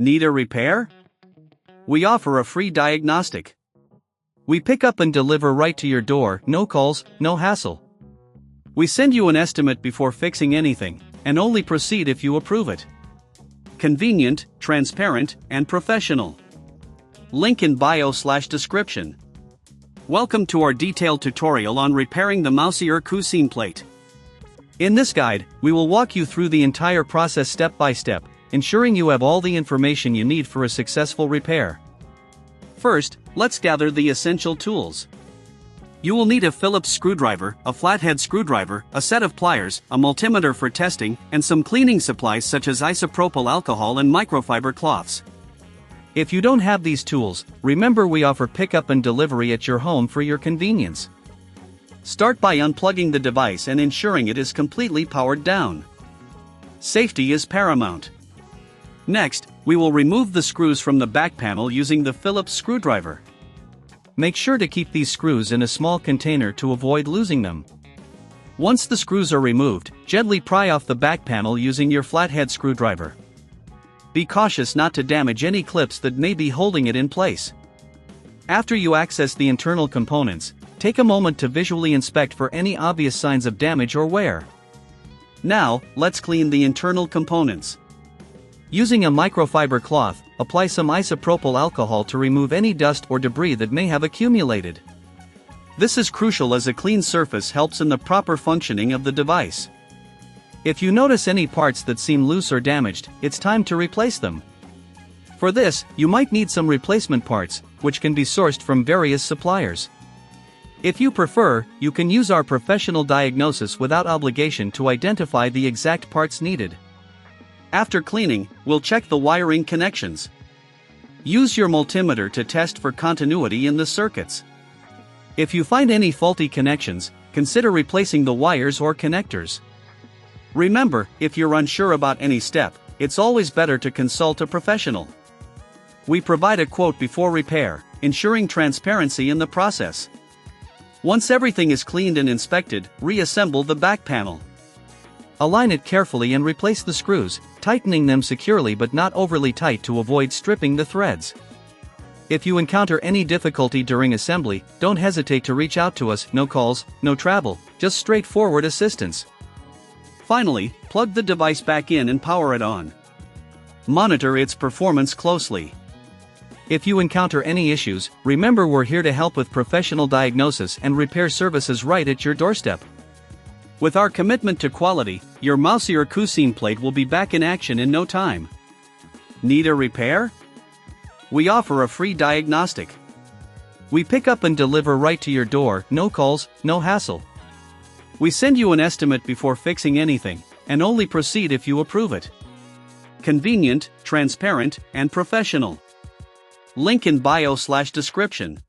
Need a repair? We offer a free diagnostic. We pick up and deliver right to your door, no calls, no hassle. We send you an estimate before fixing anything, and only proceed if you approve it. Convenient, transparent, and professional. Link in bio/description. Welcome to our detailed tutorial on repairing the Mousier Cousine plate. In this guide, we will walk you through the entire process step by step, ensuring you have all the information you need for a successful repair. First, let's gather the essential tools. You will need a Phillips screwdriver, a flathead screwdriver, a set of pliers, a multimeter for testing, and some cleaning supplies such as isopropyl alcohol and microfiber cloths. If you don't have these tools, remember we offer pickup and delivery at your home for your convenience. Start by unplugging the device and ensuring it is completely powered down. Safety is paramount. Next, we will remove the screws from the back panel using the Phillips screwdriver. Make sure to keep these screws in a small container to avoid losing them. Once the screws are removed, gently pry off the back panel using your flathead screwdriver. Be cautious not to damage any clips that may be holding it in place. After you access the internal components, take a moment to visually inspect for any obvious signs of damage or wear. Now, let's clean the internal components. Using a microfiber cloth, apply some isopropyl alcohol to remove any dust or debris that may have accumulated. This is crucial as a clean surface helps in the proper functioning of the device. If you notice any parts that seem loose or damaged, it's time to replace them. For this, you might need some replacement parts, which can be sourced from various suppliers. If you prefer, you can use our professional diagnosis without obligation to identify the exact parts needed. After cleaning, we'll check the wiring connections. Use your multimeter to test for continuity in the circuits. If you find any faulty connections, consider replacing the wires or connectors. Remember, if you're unsure about any step, it's always better to consult a professional. We provide a quote before repair, ensuring transparency in the process. Once everything is cleaned and inspected, reassemble the back panel. Align it carefully and replace the screws, tightening them securely but not overly tight to avoid stripping the threads. If you encounter any difficulty during assembly, don't hesitate to reach out to us. No calls, no travel, just straightforward assistance. Finally, plug the device back in and power it on. Monitor its performance closely. If you encounter any issues, remember we're here to help with professional diagnosis and repair services right at your doorstep. With our commitment to quality, your Mousier Cousine plate will be back in action in no time. Need a repair? We offer a free diagnostic. We pick up and deliver right to your door, no calls, no hassle. We send you an estimate before fixing anything, and only proceed if you approve it. Convenient, transparent, and professional. Link in bio/description.